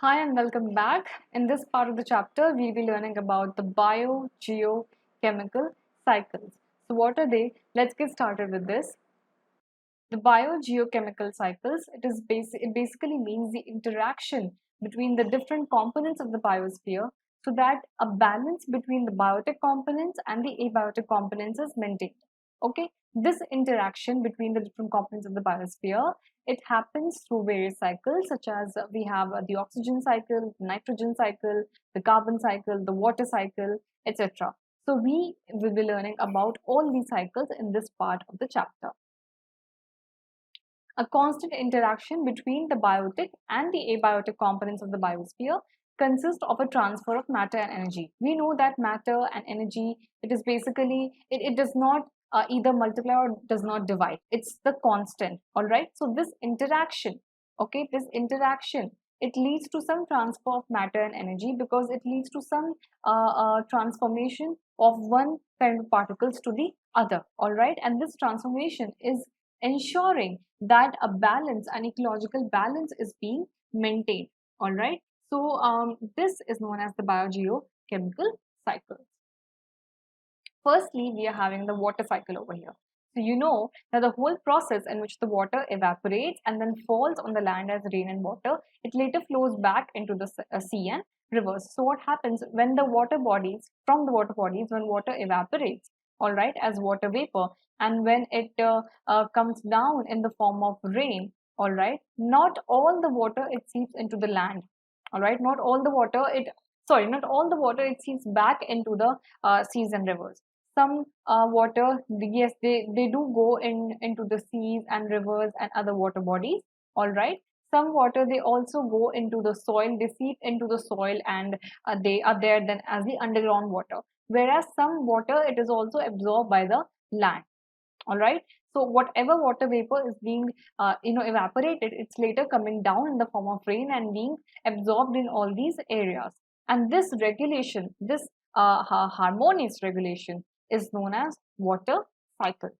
Hi and welcome back. In this part of the chapter, we'll be learning about the biogeochemical cycles. So what are they? Let's get started with this. The biogeochemical cycles, it basically means the interaction between the different components of the biosphere so that a balance between the biotic components and the abiotic components is maintained. Okay, this interaction between the different components of the biosphere, it happens through various cycles such as we have the oxygen cycle, the nitrogen cycle, the carbon cycle, the water cycle, etc. So we will be learning about all these cycles in this part of the chapter. A constant interaction between the biotic and the abiotic components of the biosphere consists of a transfer of matter and energy. We know that matter and energy, it does not either multiply or does not divide. It's the constant, all right? So this interaction, it leads to some transfer of matter and energy because it leads to some transformation of one kind of particles to the other, all right? And this transformation is ensuring that a balance, an ecological balance is being maintained. All right. So this is known as the biogeochemical cycles. Firstly, we are having the water cycle over here. So you know that the whole process in which the water evaporates and then falls on the land as rain and water, it later flows back into the sea and rivers. So what happens when the water bodies, when water evaporates, all right, as water vapor, and when it comes down in the form of rain, all right, not all the water it seeps into the land, all right, not all the water it seeps back into the seas and rivers. Some water, yes, they do go into the seas and rivers and other water bodies, all right. Some water they also go into the soil, they seep into the soil, and they are there then as the underground water, whereas some water it is also absorbed by the land, all right. So whatever water vapor is being evaporated, it's later coming down in the form of rain and being absorbed in all these areas. And this regulation, this harmonious regulation is known as water cycle.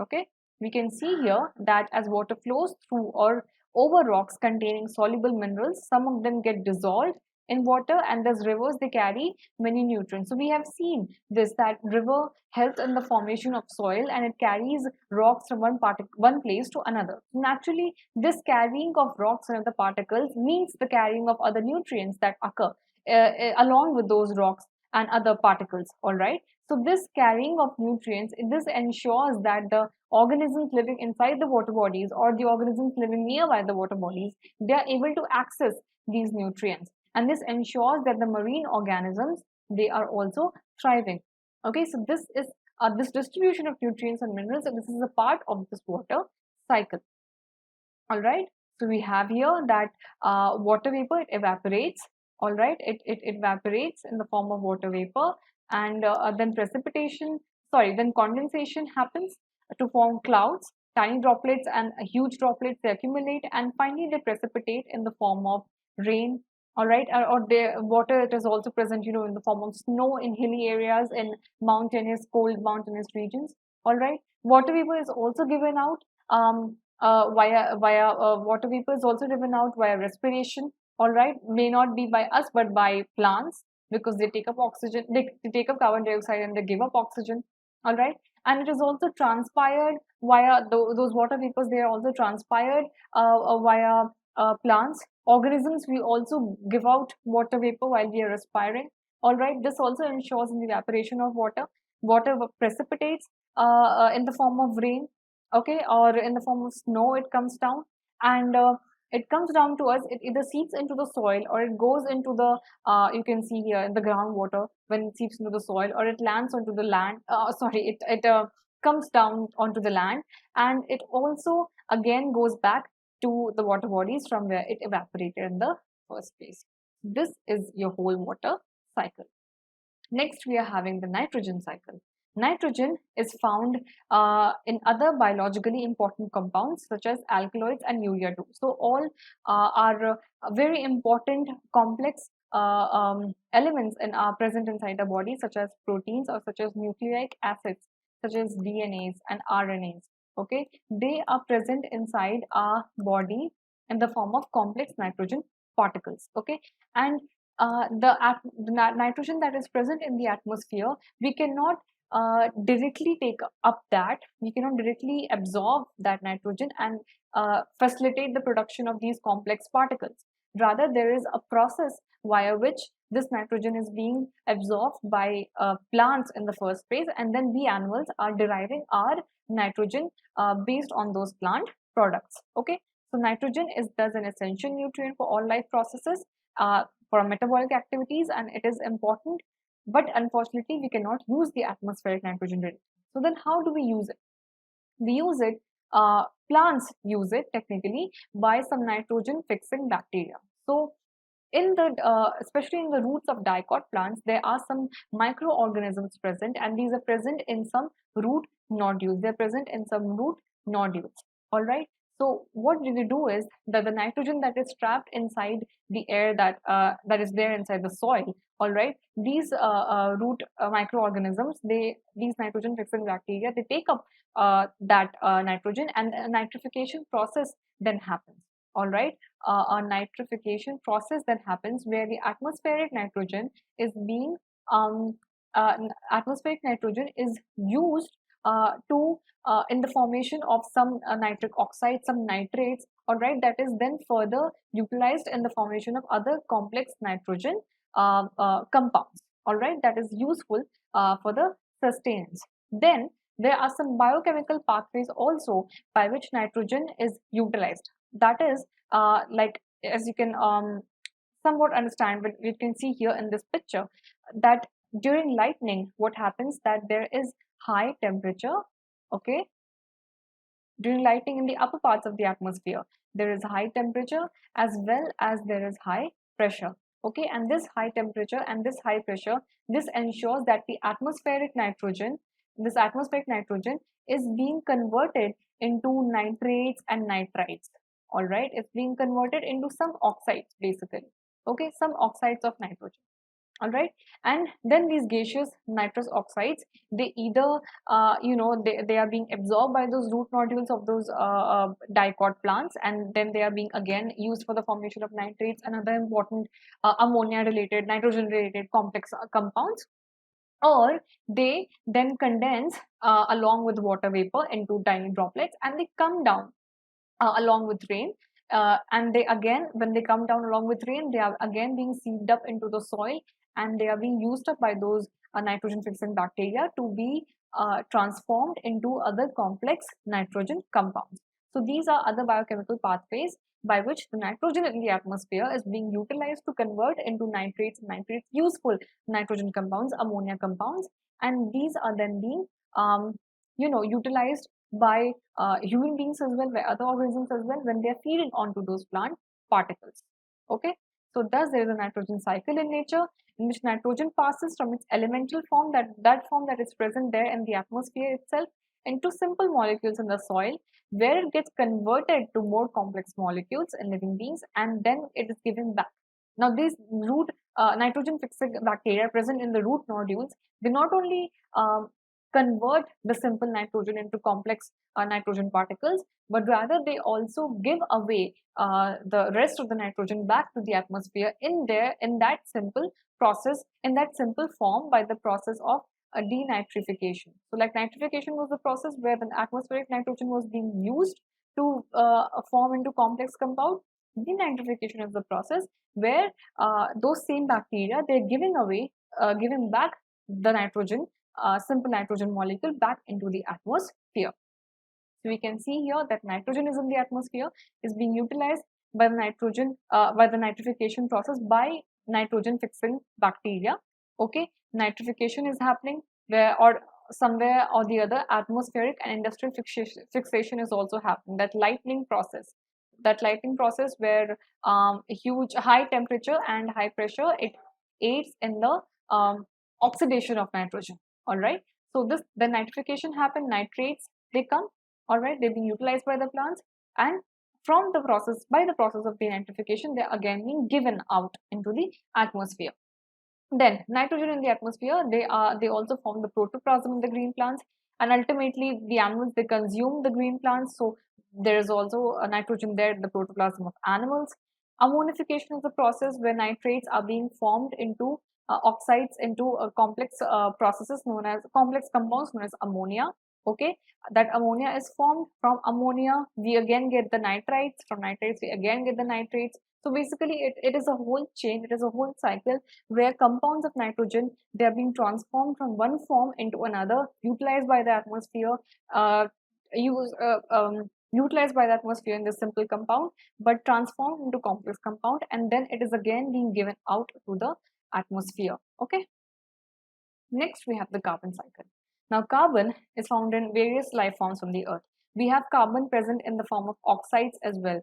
Okay, we can see here that as water flows through or over rocks containing soluble minerals, some of them get dissolved in water, and as rivers they carry many nutrients. So we have seen this, that river helps in the formation of soil and it carries rocks from one place to another. Naturally, this carrying of rocks and other particles means the carrying of other nutrients that occur along with those rocks and other particles, all right. So this carrying of nutrients, this ensures that the organisms living inside the water bodies or the organisms living nearby the water bodies, they are able to access these nutrients, and this ensures that the marine organisms, they are also thriving. Okay, so this is this distribution of nutrients and minerals, and this is a part of this water cycle. All right, so we have here that water vapor, it evaporates, all right, it evaporates in the form of water vapor, and then then condensation happens to form clouds, tiny droplets and huge droplets, they accumulate, and finally they precipitate in the form of rain, all right, or the water, it is also present, in the form of snow in hilly areas, in cold mountainous regions, all right. Water vapor is also given out via water vapor is also given out via respiration, all right, may not be by us but by plants, because they take up oxygen, they take up carbon dioxide and they give up oxygen, all right. And it is also transpired via those water vapors, they are also transpired via plants, organisms, we also give out water vapor while we are respiring, all right. This also ensures in the evaporation of water precipitates in the form of rain, okay, or in the form of snow, it comes down, and it comes down to us, it either seeps into the soil or it goes into the you can see here in the groundwater when it seeps into the soil, or it lands onto the land, it comes down onto the land, and it also again goes back to the water bodies from where it evaporated in the first place. This is your whole water cycle. Next, we are having the nitrogen cycle. Nitrogen is found in other biologically important compounds such as alkaloids and urea too. So all are very important complex elements are present inside the body, such as proteins or such as nucleic acids, such as DNAs and RNAs. Okay, they are present inside our body in the form of complex nitrogen particles. Okay, and nitrogen that is present in the atmosphere, we cannot directly take up that, we cannot directly absorb that nitrogen and facilitate the production of these complex particles. Rather, there is a process via which this nitrogen is being absorbed by plants in the first place, and then we animals are deriving our nitrogen based on those plant products. Okay, so nitrogen is thus an essential nutrient for all life processes, for metabolic activities, and it is important. But unfortunately, we cannot use the atmospheric nitrogen directly. So then, how do we use it? We use it. Plants use it technically by some nitrogen fixing bacteria. So in the especially in the roots of dicot plants, there are some microorganisms present, and these are present in some root nodules. They are present in some root nodules. All right. So what they do is that the nitrogen that is trapped inside the air that is there inside the soil. All right. These root microorganisms, these nitrogen fixing bacteria, they take up that nitrogen, and a nitrification process then happens. All right, a nitrification process that happens where the atmospheric nitrogen is being atmospheric nitrogen is used to in the formation of some nitric oxide, some nitrates. All right, that is then further utilized in the formation of other complex nitrogen compounds. All right, that is useful for the sustenance. Then there are some biochemical pathways also by which nitrogen is utilized. That is like, as you can somewhat understand, but you can see here in this picture, that during lightning, what happens, that there is high temperature. Okay, during lightning in the upper parts of the atmosphere, there is high temperature as well as there is high pressure. Okay, and this high temperature and this high pressure, this ensures that the atmospheric nitrogen, this atmospheric nitrogen is being converted into nitrates and nitrites. All right, it's being converted into some oxides basically. Okay, some oxides of nitrogen. All right, and then these gaseous nitrous oxides, they either they are being absorbed by those root nodules of those dicot plants, and then they are being again used for the formation of nitrates and other important ammonia related, nitrogen related complex compounds, or they then condense along with water vapor into tiny droplets, and they come down along with rain. And they again, when they come down along with rain, they are again being seeped up into the soil, and they are being used up by those nitrogen fixing bacteria to be transformed into other complex nitrogen compounds. So these are other biochemical pathways by which the nitrogen in the atmosphere is being utilized to convert into nitrates, useful nitrogen compounds, ammonia compounds, and these are then being utilized by human beings as well, by other organisms as well, when they are feeding onto those plant particles. Okay, so thus there is a nitrogen cycle in nature, in which nitrogen passes from its elemental form, that form that is present there in the atmosphere itself, into simple molecules in the soil, where it gets converted to more complex molecules in living beings, and then it is given back. Now these root nitrogen fixing bacteria present in the root nodules, they not only convert the simple nitrogen into complex nitrogen particles, but rather they also give away the rest of the nitrogen back to the atmosphere in that simple process, in that simple form, by the process of denitrification. So like nitrification was the process where the atmospheric nitrogen was being used to form into complex compound. Denitrification is the process where those same bacteria, they're giving back the nitrogen, simple nitrogen molecule back into the atmosphere. So we can see here that nitrogen is in the atmosphere, is being utilized by the nitrification process by nitrogen fixing bacteria. Okay, nitrification is happening where, or somewhere or the other, atmospheric and industrial fixation is also happening. That lightning process, where huge high temperature and high pressure, it aids in the oxidation of nitrogen. All right, so this, the nitrification happen, nitrates, they come. All right, they're being utilized by the plants, and from the process, by the process of denitrification, they're again being given out into the atmosphere. Then nitrogen in the atmosphere, they also form the protoplasm in the green plants, and ultimately the animals, they consume the green plants. So there is also a nitrogen there in the protoplasm of animals. Ammonification is the process where nitrates are being formed into oxides into complex processes known as complex compounds known as ammonia. Okay, that ammonia is formed. From ammonia we again get the nitrites, from nitrates we again get the nitrates. So basically it is a whole chain, it is a whole cycle where compounds of nitrogen, they are being transformed from one form into another, utilized by the atmosphere, uh, use utilized by the atmosphere in this simple compound, but transformed into complex compound, and then it is again being given out to the atmosphere. Okay. Next, we have the carbon cycle. Now, carbon is found in various life forms on the earth. We have carbon present in the form of oxides as well,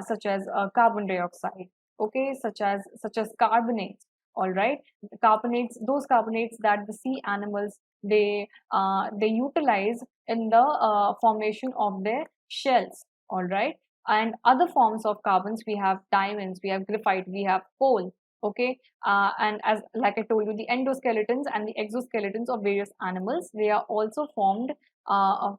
such as carbon dioxide, okay, such as carbonates. All right, carbonates, those carbonates that the sea animals, they utilize in the formation of their shells. All right, and other forms of carbons, we have diamonds, we have graphite, we have coal. Okay, and as like I told you, the endoskeletons and the exoskeletons of various animals, they are also formed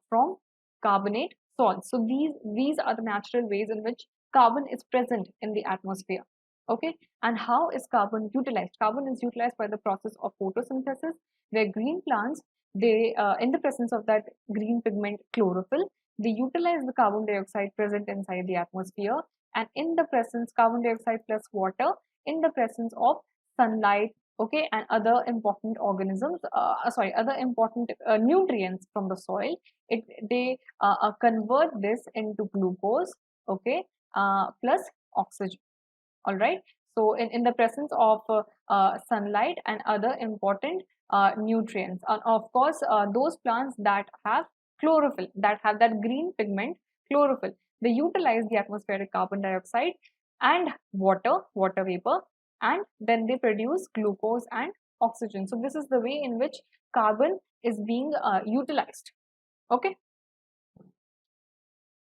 from carbonate salts. So these are the natural ways in which carbon is present in the atmosphere. Okay, and how is carbon utilized? Carbon is utilized by the process of photosynthesis, where green plants, they in the presence of that green pigment chlorophyll, they utilize the carbon dioxide present inside the atmosphere, and in the presence carbon dioxide plus water, in the presence of sunlight, okay, and other important organisms, other important nutrients from the soil, they convert this into glucose, okay, plus oxygen. All right, so in the presence of sunlight and other important nutrients, and of course those plants that have chlorophyll, that have that green pigment chlorophyll, they utilize the atmospheric carbon dioxide and water vapor, and then they produce glucose and oxygen. So this is the way in which carbon is being utilized. Okay,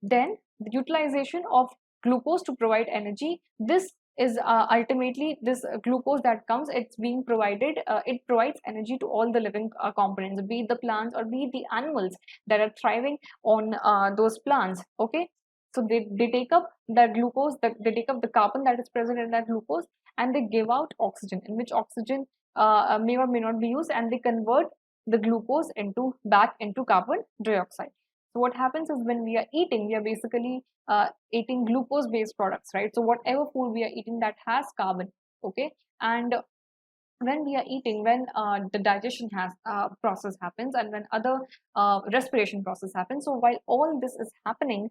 then the utilization of glucose to provide energy, this is ultimately this glucose that comes, it's being provided, it provides energy to all the living components, be it the plants or be it the animals that are thriving on those plants. Okay, so they take up that glucose, that they take up the carbon that is present in that glucose, and they give out oxygen, in which oxygen may or may not be used, and they convert the glucose into back into carbon dioxide. So what happens is when we are eating, we are basically eating glucose based products, right? So whatever food we are eating that has carbon, okay, and when we are eating, when the digestion has process happens, and when other respiration process happens, so while all this is happening,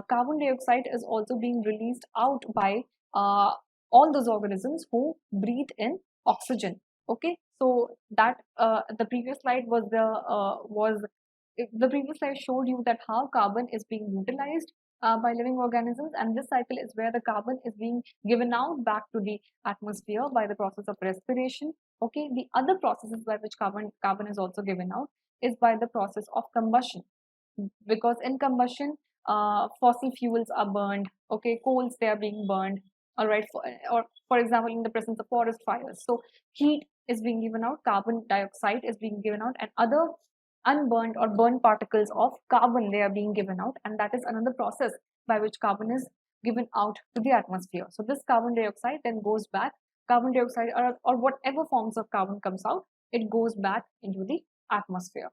carbon dioxide is also being released out by uh, all those organisms who breathe in oxygen. Okay, so that the previous slide was the previous slide showed you that how carbon is being utilized by living organisms, and this cycle is where the carbon is being given out back to the atmosphere by the process of respiration. Okay, the other processes by which carbon is also given out is by the process of combustion, because in combustion fossil fuels are burned. Okay, coals, they are being burned. All right, or for example in the presence of forest fires, so heat is being given out, carbon dioxide is being given out, and other unburned or burned particles of carbon, they are being given out, and that is another process by which carbon is given out to the atmosphere. So this carbon dioxide then goes back, carbon dioxide or whatever forms of carbon comes out, it goes back into the atmosphere.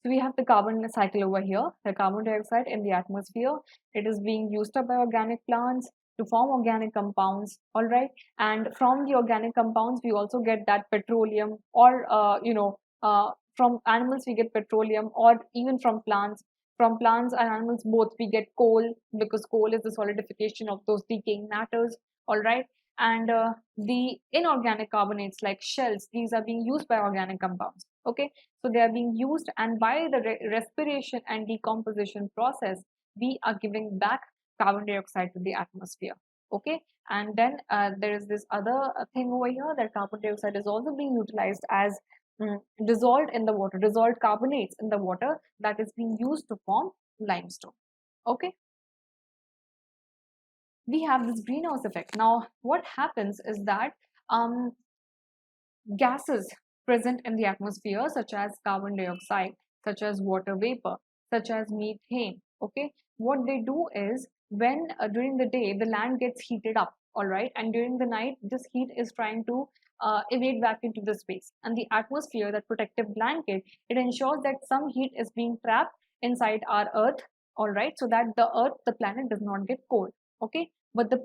So we have the carbon cycle over here, the carbon dioxide in the atmosphere. It is being used up by organic plants to form organic compounds, all right? And from the organic compounds, we also get that petroleum, or, from animals, we get petroleum, or even from plants. From plants and animals both, we get coal, because coal is the solidification of those decaying matters, all right? And the inorganic carbonates like shells, these are being used by organic compounds, okay? So they are being used, and by the respiration and decomposition process, we are giving back carbon dioxide to the atmosphere. Okay, and then there is this other thing over here, that carbon dioxide is also being utilized as dissolved in the water, dissolved carbonates in the water, that is being used to form limestone. Okay, we have this greenhouse effect. Now, what happens is that gases present in the atmosphere, such as carbon dioxide, such as water vapor, such as methane, okay, what they do is when during the day the land gets heated up, all right, and during the night this heat is trying to evade back into the space, and the atmosphere, that protective blanket, it ensures that some heat is being trapped inside our earth, all right, so that the earth, the planet, does not get cold. Okay, but the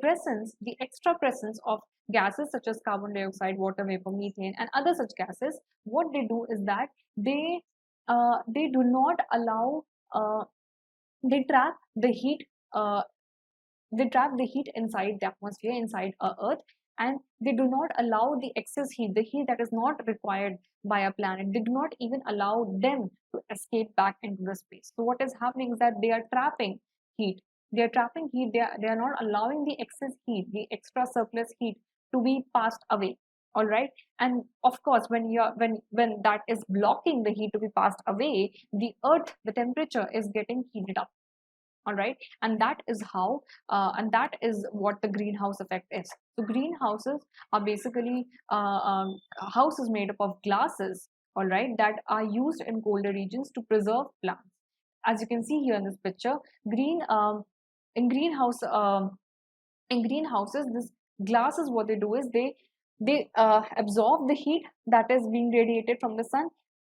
extra presence of gases such as carbon dioxide, water vapor, methane, and other such gases, what they do is that they do not allow they trap the heat uh, they trap the heat inside the atmosphere, inside our earth, and they do not allow the excess heat, the heat that is not required by a planet, they do not even allow them to escape back into the space. So what is happening is that they are trapping heat. They are trapping heat. They are not allowing the excess heat, the extra surplus heat, to be passed away. All right. And of course, when that is blocking the heat to be passed away, the earth, the temperature is getting heated up, all right, and that is how and that is what the greenhouse effect is. So greenhouses are basically houses made up of glasses, all right, that are used in colder regions to preserve plants. As you can see here in this picture, green in greenhouse in greenhouses, this glasses, what they do is they absorb the heat that is being radiated from the sun,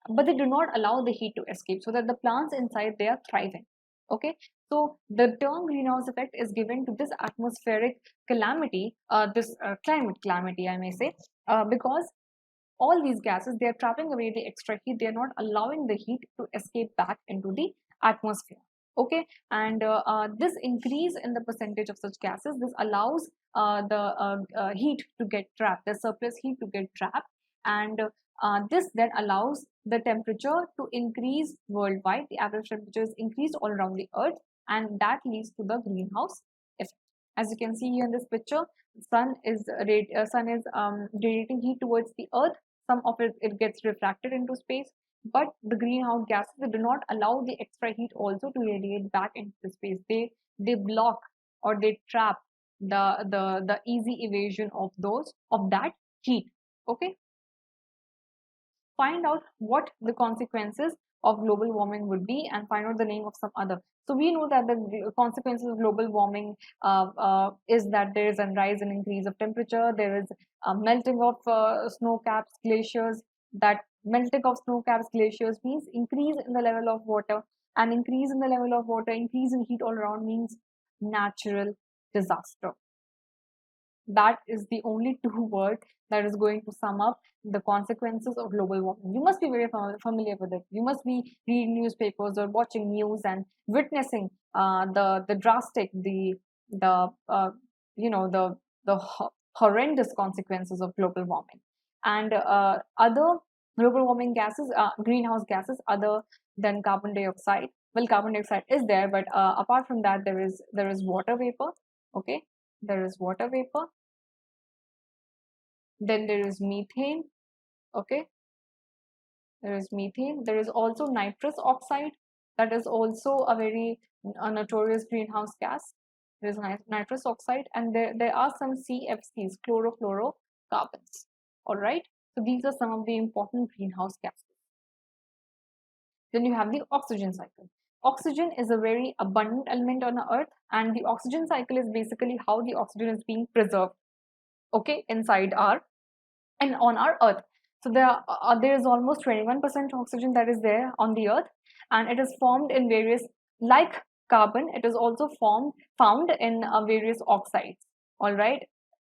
but they do not allow the heat to escape, so that the plants inside, they are thriving. Okay, so the term greenhouse effect is given to this atmospheric calamity, this climate calamity, I may say, because all these gases, they are trapping away the extra heat, they are not allowing the heat to escape back into the atmosphere. Okay, and this increase in the percentage of such gases, this allows the heat to get trapped, the surplus heat to get trapped, and this then allows the temperature to increase worldwide. The average temperature is increased all around the earth, and that leads to the greenhouse effect. As you can see here in this picture, sun is radiating heat towards the earth. Some of it gets refracted into space, but the greenhouse gases, they do not allow the extra heat also to radiate back into the space. They block, or they trap the easy evasion of that heat. Okay, find out what the consequences of global warming would be, and find out the name of some other. So we know that the consequences of global warming is that there is a rise and increase of temperature, there is a melting of snow caps, glaciers. That melting of snow caps, glaciers means increase in the level of water, and increase in the level of water, increase in heat all around means natural disaster. That is the only two words that is going to sum up the consequences of global warming. You must be very familiar with it. You must be reading newspapers or watching news and witnessing the drastic, the the horrendous consequences of global warming, and other global warming gases, greenhouse gases other than carbon dioxide. Well, carbon dioxide is there, but apart from that, there is water vapor. Okay, there is water vapor, then there is methane. Okay, there is methane, there is also nitrous oxide, that is also a very notorious greenhouse gas. There is nitrous oxide, and there are some CFCs, chlorofluorocarbons. All right, so these are some of the important greenhouse gases. Then you have the oxygen cycle. Oxygen is a very abundant element on the earth, and the oxygen cycle is basically how the oxygen is being preserved, okay, inside our and on our earth. So there is almost 21% oxygen that is there on the earth, and it is formed in various, like carbon, it is also found in various oxides. All right,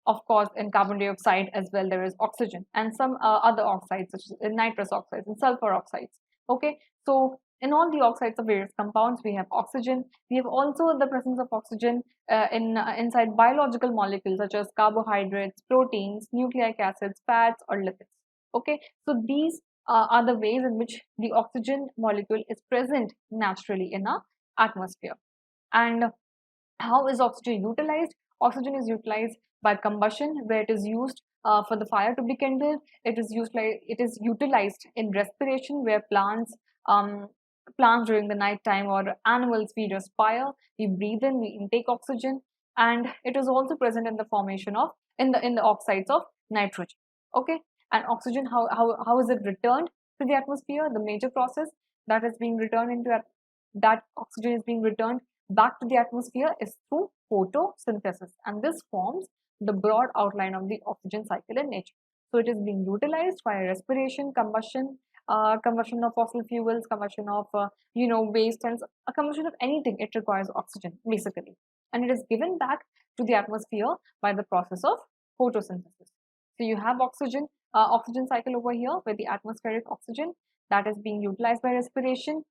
of course, in carbon dioxide as well there is oxygen, and some other oxides such as nitrous oxides and sulfur oxides. Okay, so in all the oxides of various compounds we have oxygen. We have also the presence of oxygen inside biological molecules such as carbohydrates, proteins, nucleic acids, fats, or lipids. Okay, so these are the ways in which the oxygen molecule is present naturally in our atmosphere. And how is oxygen utilized? Oxygen is utilized by combustion, where it is used for the fire to be kindled. It is utilized in respiration, where plants during the night time, or animals, we respire, we breathe in, we intake oxygen, and it is also present in the formation of in the oxides of nitrogen. Okay, and oxygen, how is it returned to the atmosphere? The major process that is being returned into that oxygen is being returned back to the atmosphere is through photosynthesis, and this forms the broad outline of the oxygen cycle in nature. So it is being utilized via respiration, combustion, combustion of fossil fuels, combustion of waste, and a combustion of anything. It requires oxygen basically, and it is given back to the atmosphere by the process of photosynthesis. So you have oxygen cycle over here with the atmospheric oxygen that is being utilized by respiration.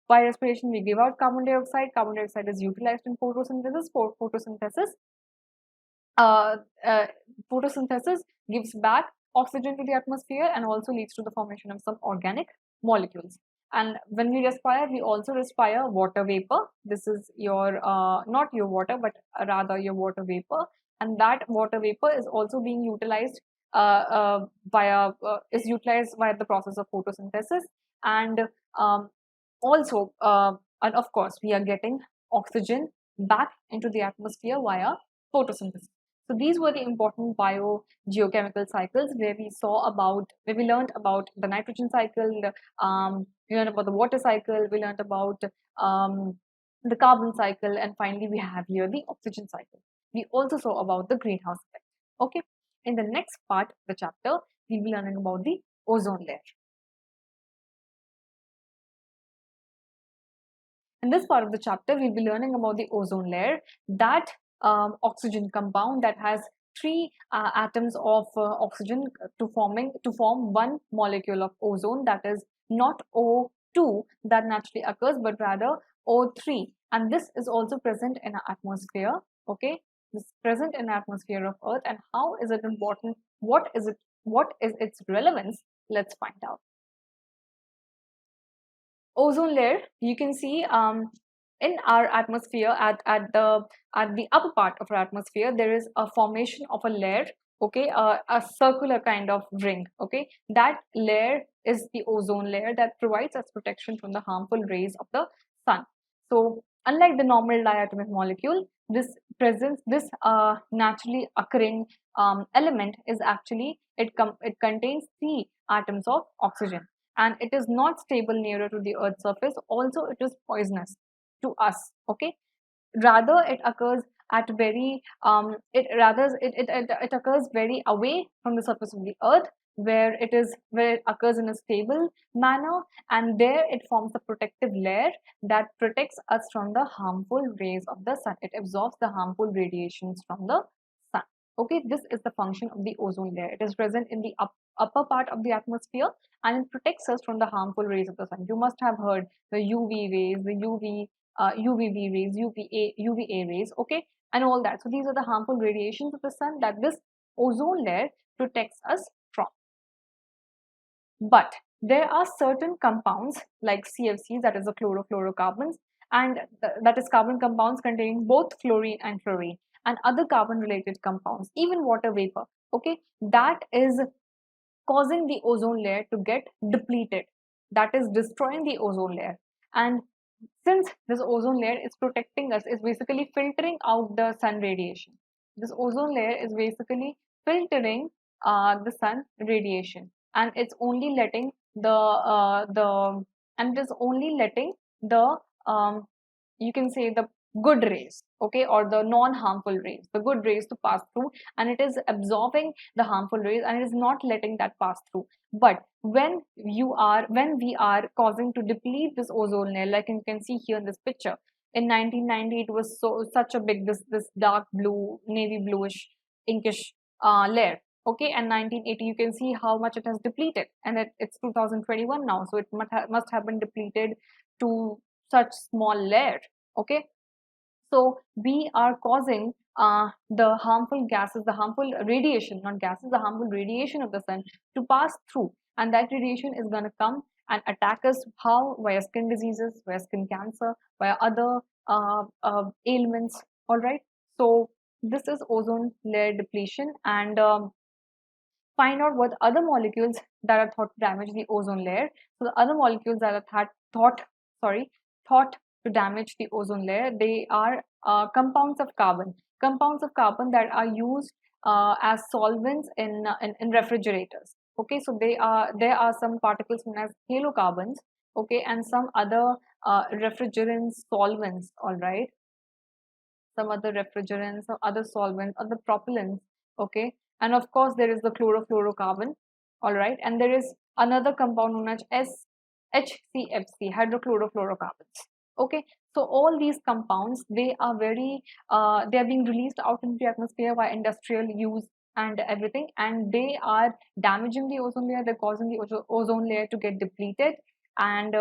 By respiration, we give out carbon dioxide. Carbon dioxide is utilized in photosynthesis. Uh, uh, Photosynthesis gives back oxygen to the atmosphere and also leads to the formation of some organic molecules. And when we respire, we also respire water vapor. This is your not your water, but rather your water vapor. And that water vapor is also being utilized is utilized via the process of photosynthesis. And um, also, and of course, we are getting oxygen back into the atmosphere via photosynthesis. So these were the important geochemical cycles where we learned about the nitrogen cycle, we learned about the water cycle, we learned about the carbon cycle, and finally we have here the oxygen cycle. We also saw about the greenhouse effect. Okay, in the next part of the chapter, we'll be learning about the ozone layer. In this part of the chapter, we'll be learning about the ozone layer, that oxygen compound that has three atoms of oxygen to form one molecule of ozone, that is not O2 that naturally occurs, but rather O3. And this is also present in our atmosphere. Okay, this is present in the atmosphere of Earth. And how is it important? What is it? What is its relevance? Let's find out. Ozone layer, you can see in our atmosphere, at the upper part of our atmosphere, there is a formation of a layer, okay, a circular kind of ring. Okay, that layer is the ozone layer that provides us protection from the harmful rays of the sun. So unlike the normal diatomic molecule, this naturally occurring element is actually it contains three atoms of oxygen, and it is not stable nearer to the earth's surface. Also, it is poisonous to us. Okay, rather it occurs at very it occurs very away from the surface of the earth, where it occurs in a stable manner, and there it forms a protective layer that protects us from the harmful rays of the sun. It absorbs the harmful radiations from the sun. Okay, this is the function of the ozone layer. It is present in the upper part of the atmosphere, and it protects us from the harmful rays of the sun. You must have heard the UV rays, the UVB rays, UVA rays, okay, and all that. So these are the harmful radiations of the sun that this ozone layer protects us from. But there are certain compounds like CFCs, that is the chlorofluorocarbons, and that is carbon compounds containing both fluorine and fluorine, and other carbon related compounds, even water vapor, okay, that is causing the ozone layer to get depleted, that is destroying the ozone layer. And since this ozone layer is protecting us, is basically filtering out the sun radiation. This ozone layer is basically filtering the sun radiation, and it's only letting the you can say the good rays, okay, or the non-harmful rays, the good rays to pass through, and it is absorbing the harmful rays and it is not letting that pass through. But when we are causing to deplete this ozone layer, like you can see here in this picture, in 1990 it was such a big, this dark blue, navy bluish, inkish layer, okay, and 1980 you can see how much it has depleted, and it's 2021 now, so it must have been depleted to such small layer. Okay, so we are causing the harmful gases, the harmful radiation, not gases, the harmful radiation of the sun to pass through, and that radiation is going to come and attack us. How? Via skin diseases, via skin cancer, via other ailments. All right, so this is ozone layer depletion. And find out what other molecules that are thought to damage the ozone layer. So the other molecules that are thought to damage the ozone layer, they are compounds of carbon. Compounds of carbon that are used as solvents in refrigerators. Okay, so there are some particles known as halocarbons. Okay, and some other refrigerants, solvents. All right. some other refrigerants, some other solvents, other propellants, okay? And of course, there is the chlorofluorocarbon, all right? And there is another compound known as HCFC, hydrochlorofluorocarbons, okay? So all these compounds, they are they are being released out into the atmosphere by industrial use and everything, and they are damaging the ozone layer. They're causing the ozone layer to get depleted, and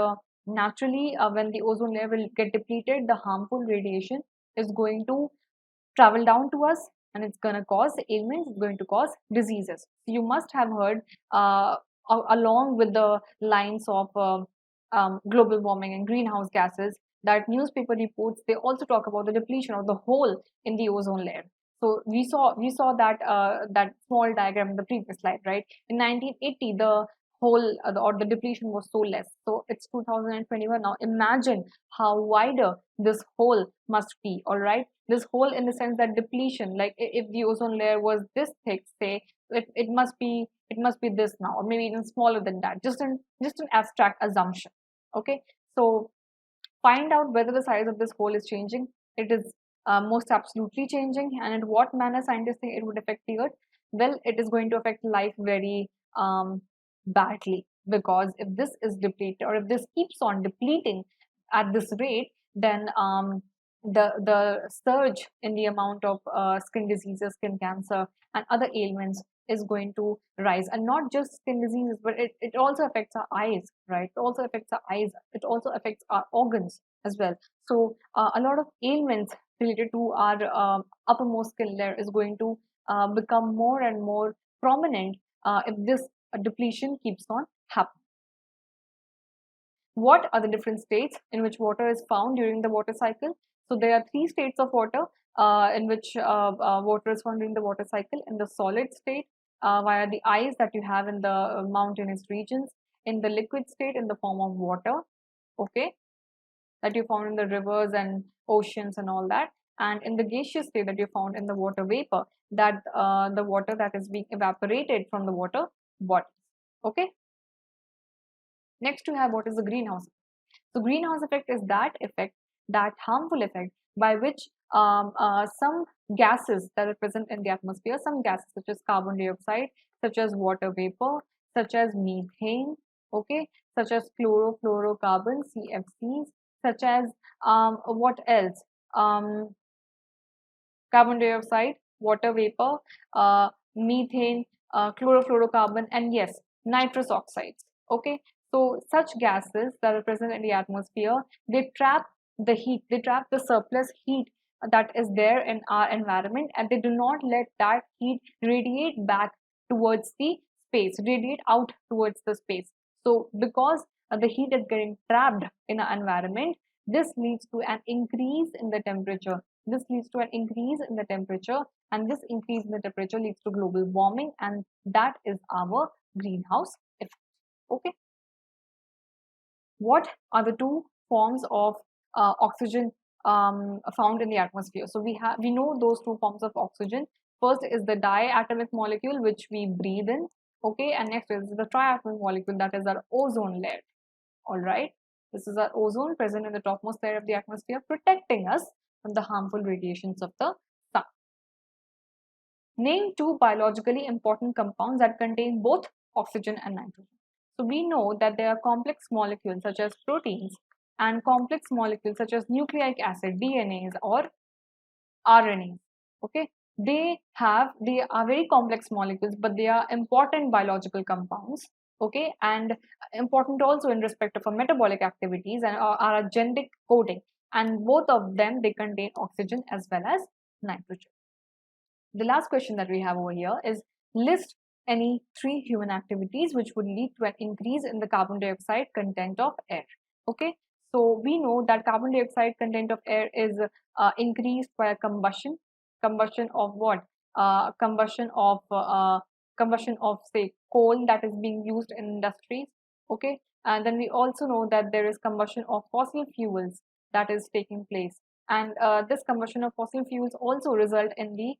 naturally, when the ozone layer will get depleted, the harmful radiation is going to travel down to us, and it's going to cause ailments, it's going to cause diseases. You must have heard, along with the lines of global warming and greenhouse gases, that newspaper reports, they also talk about the depletion of the hole in the ozone layer. So we saw that that small diagram in the previous slide, right? In 1980, the hole or the depletion was so less. So it's 2021 now. Imagine how wider this hole must be, all right? This hole in the sense that depletion, like if the ozone layer was this thick, say, it must be this now, or maybe even smaller than that. Just an abstract assumption. Okay, so find out whether the size of this hole is changing. It is most absolutely changing, and in what manner scientists think it would affect the earth? Well, it is going to affect life very badly, because if this is depleted, or if this keeps on depleting at this rate, then the surge in the amount of skin diseases, skin cancer, and other ailments is going to rise. And not just skin diseases, but it also affects our eyes, right? It also affects our eyes, it also affects our organs as well. So a lot of ailments related to our uppermost skin layer is going to become more and more prominent if this depletion keeps on happening. What are the different states in which water is found during the water cycle? So there are 3 states of water in which water is found during the water cycle: in the solid state, via the ice that you have in the mountainous regions; in the liquid state, in the form of water, okay, that you found in the rivers and oceans and all that; and in the gaseous state, that you found in the water vapor, that the water that is being evaporated from the water bodies, okay. Next, you have what is the greenhouse effect. So greenhouse effect is that effect, that harmful effect, by which some gases that are present in the atmosphere, some gases such as carbon dioxide, such as water vapor, such as methane, okay, such as chlorofluorocarbons, CFCs, such as what else? Carbon dioxide, water vapor, methane, chlorofluorocarbon, and yes, nitrous oxides. Okay, so such gases that are present in the atmosphere, they trap the heat, they trap the surplus heat that is there in our environment, and they do not let that heat radiate back towards the space, radiate out towards the space. So because the heat is getting trapped in our environment, this leads to an increase in the temperature. This leads to an increase in the temperature, and this increase in the temperature leads to global warming, and that is our greenhouse effect. Okay. What are the 2 forms of oxygen found in the atmosphere? So we know those 2 forms of oxygen. First is the diatomic molecule, which we breathe in, okay, and next is the triatomic molecule, that is our ozone layer. All right, this is our ozone present in the topmost layer of the atmosphere, protecting us from the harmful radiations of the sun. Name 2 biologically important compounds that contain both oxygen and nitrogen. So we know that there are complex molecules such as proteins and complex molecules such as nucleic acid, DNAs, or RNAs. Okay, they are very complex molecules, but they are important biological compounds. Okay, and important also in respect of our metabolic activities and our genetic coding. And both of them, they contain oxygen as well as nitrogen. The last question that we have over here is, list any 3 human activities which would lead to an increase in the carbon dioxide content of air. Okay, so we know that carbon dioxide content of air is increased by combustion. Combustion of what? Combustion of say coal that is being used in industries. Okay, and then we also know that there is combustion of fossil fuels that is taking place, and this combustion of fossil fuels also result in the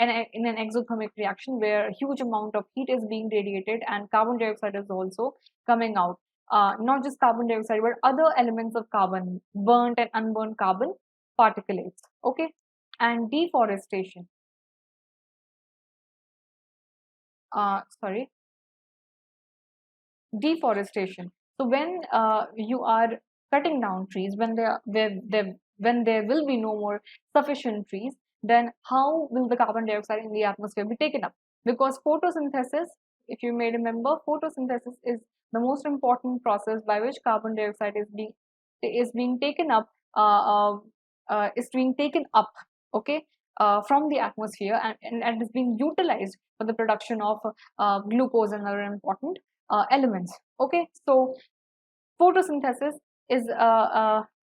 in an exothermic reaction, where a huge amount of heat is being radiated and carbon dioxide is also coming out. Not just carbon dioxide, but other elements of carbon, burnt and unburnt carbon particulates. Okay, and deforestation. Sorry, deforestation. So when you are cutting down trees, when there will be no more sufficient trees, then how will the carbon dioxide in the atmosphere be taken up? Because photosynthesis, if you may remember, photosynthesis is the most important process by which carbon dioxide is being taken up, is being taken up, okay, from the atmosphere, and is being utilized for the production of glucose and other important elements. Okay, so photosynthesis is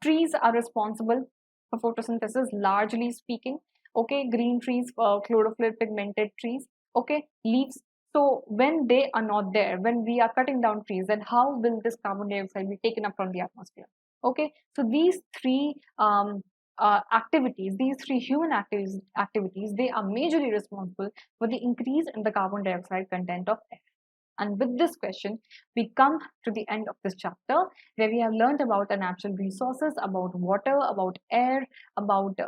trees are responsible for photosynthesis, largely speaking. Okay, green trees, chlorophyll pigmented trees. Okay, leaves. So when they are not there, when we are cutting down trees, then how will this carbon dioxide be taken up from the atmosphere? Okay, so these three activities, these three human activities, they are majorly responsible for the increase in the carbon dioxide content of air. And with this question, we come to the end of this chapter, where we have learned about the natural resources, about water, about air, about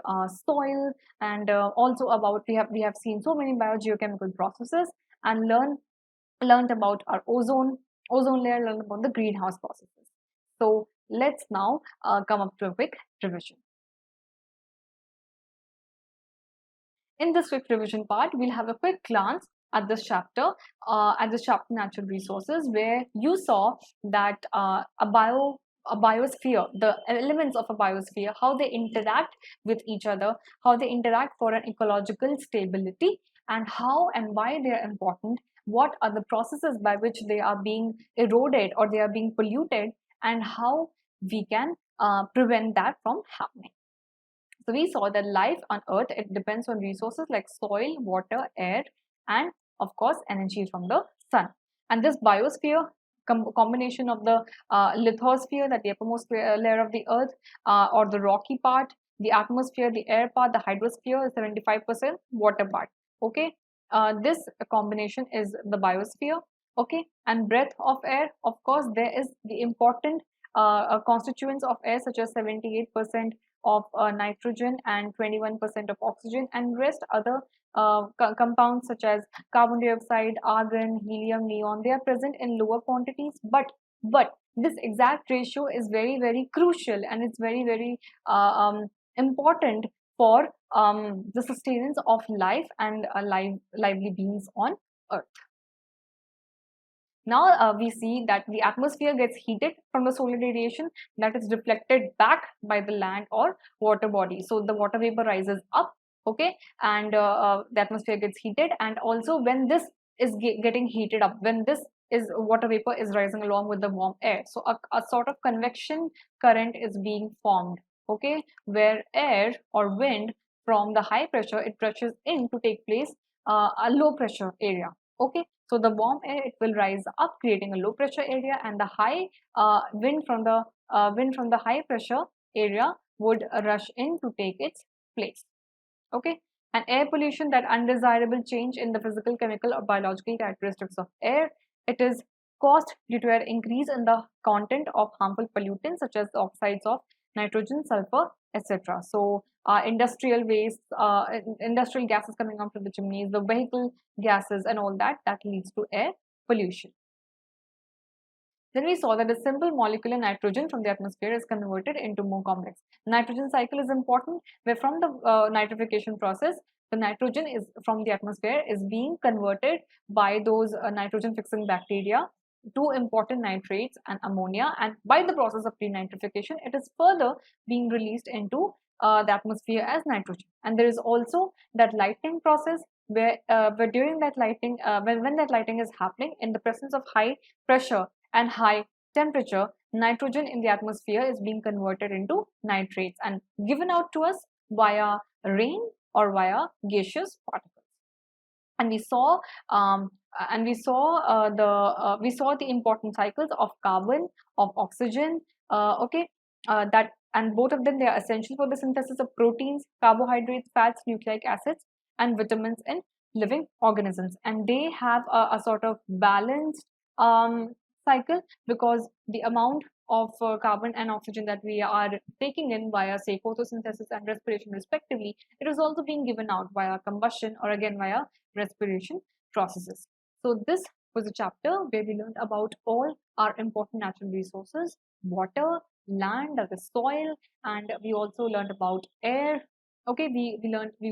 soil, and also about we have seen so many biogeochemical processes, and learned about our ozone layer, learned about the greenhouse processes. So let's now come up to a quick revision. In this quick revision part, we'll have a quick glance at this chapter, natural resources, where you saw that a biosphere, the elements of a biosphere, how they interact with each other, how they interact for an ecological stability, and how and why they are important, what are the processes by which they are being eroded or they are being polluted, and how we can prevent that from happening. So we saw that life on Earth, it depends on resources like soil, water, air, and of course energy from the sun. And this biosphere, combination of the lithosphere, that the uppermost layer of the Earth, or the rocky part, the atmosphere, the air part, the hydrosphere is 75% water part. Okay, this combination is the biosphere. Okay, and breath of air, of course, there is the important constituents of air, such as 78% of nitrogen and 21% of oxygen, and rest other compounds such as carbon dioxide, argon, helium, neon. They are present in lower quantities, but this exact ratio is very crucial, and it's very important for the sustenance of life and lively beings on Earth. Now we see that the atmosphere gets heated from the solar radiation that is reflected back by the land or water body. So the water vapor rises up, okay, and the atmosphere gets heated, and also when this is getting heated up, when this is water vapor is rising along with the warm air, so a sort of convection current is being formed, okay, where air or wind from the high pressure, it rushes in to take place a low pressure area. Okay, so the warm air, it will rise up, creating a low pressure area, and the high wind from the high pressure area would rush in to take its place. Okay, and air pollution, that undesirable change in the physical, chemical, or biological characteristics of air, it is caused due to an increase in the content of harmful pollutants such as oxides of nitrogen, sulfur, etc. So industrial waste, industrial gases coming out from the chimneys, the vehicle gases, and all that leads to air pollution. Then we saw that a simple molecular nitrogen from the atmosphere is converted into more complex. Nitrogen cycle is important, where from the nitrification process, the nitrogen is from the atmosphere is being converted by those nitrogen fixing bacteria to important nitrates and ammonia, and by the process of denitrification, it is further being released into the atmosphere as nitrogen. And there is also that lighting process, where during that lighting, when that lighting is happening in the presence of high pressure and high temperature, nitrogen in the atmosphere is being converted into nitrates and given out to us via rain or via gaseous particles. And we saw the important cycles of carbon, of oxygen, okay, that, and both of them, they are essential for the synthesis of proteins, carbohydrates, fats, nucleic acids, and vitamins in living organisms, and they have a sort of balanced cycle, because the amount of carbon and oxygen that we are taking in via, say, photosynthesis and respiration respectively, it is also being given out via combustion or again via respiration processes. So this was a chapter where we learned about all our important natural resources: water, land, the soil, and we also learned about air. Okay, we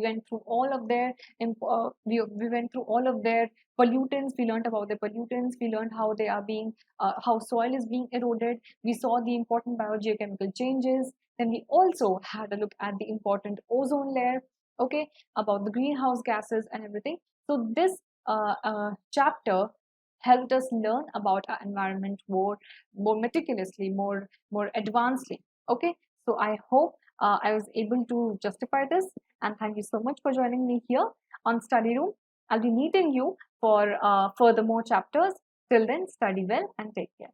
went through all of their we went through all of their pollutants. We learned about the pollutants. We learned how they are being how soil is being eroded. We saw the important biogeochemical changes. Then we also had a look at the important ozone layer, okay, about the greenhouse gases and everything. So this chapter helped us learn about our environment more meticulously, more advancedly. Okay, so I hope I was able to justify this, and thank you so much for joining me here on Study Room. I'll be meeting you for further more chapters. Till then, study well and take care.